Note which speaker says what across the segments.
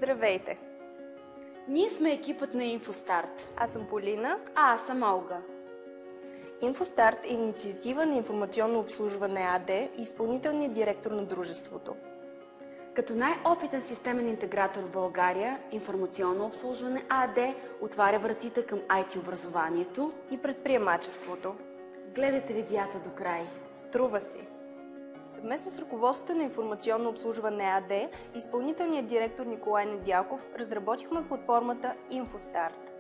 Speaker 1: Здравейте!
Speaker 2: Ние сме екипът на Инфостарт.
Speaker 1: Аз съм Полина.
Speaker 2: А аз съм Олга.
Speaker 1: Инфостарт е инициатива на информационно обслужване АД и изпълнителният директор на дружеството.
Speaker 2: Като най-опитен системен интегратор в България, информационно обслужване АД отваря вратите към IT образованието
Speaker 1: и предприемачеството.
Speaker 2: Гледайте видеята до край.
Speaker 1: Струва си! Съвместно с ръководството на информационно обслужване АД и изпълнителният директор Николай Недялков разработихме платформата Инфостарт.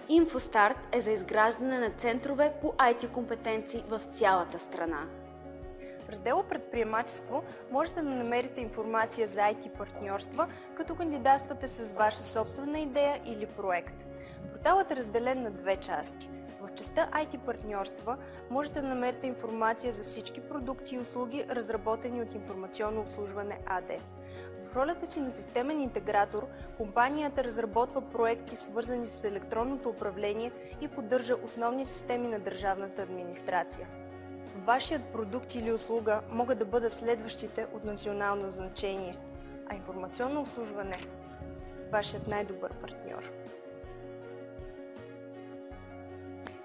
Speaker 2: Инфостарт е за изграждане на центрове по IT компетенции в цялата страна.
Speaker 1: В раздела Предприемачество можете да намерите информация за IT партньорства, като кандидатствате с ваша собствена идея или проект. Порталът е разделен на две части. В частта IT партньорства можете да намерите информация за всички продукти и услуги, разработени от информационно обслужване АД. В ролята си на системен интегратор, компанията разработва проекти, свързани с електронното управление и поддържа основни системи на държавната администрация. Вашият продукт или услуга могат да бъдат следващите от национално значение, а информационно обслужване – вашият най-добър партньор.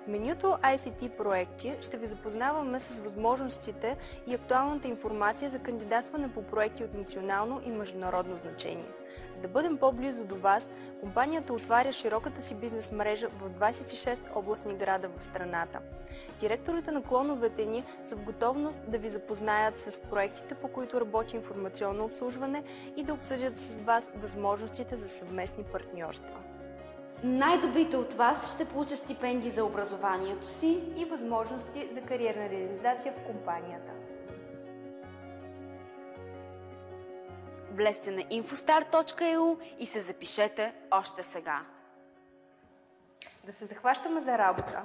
Speaker 1: В менюто ICT проекти ще ви запознаваме с възможностите и актуалната информация за кандидатстване по проекти от национално и международно значение. За да бъдем по-близо до вас, компанията отваря широката си бизнес мрежа в 26 областни града в страната. Директорите на клоновете ни са в готовност да ви запознаят с проектите, по които работи информационно обслужване и да обсъдят с вас възможностите за съвместни партньорства.
Speaker 2: Най-добрите от вас ще получат стипендии за образованието си
Speaker 1: и възможности за кариерна реализация в компанията.
Speaker 2: Влезте на infostar.eu и се запишете още сега.
Speaker 1: Да се захващаме за работа!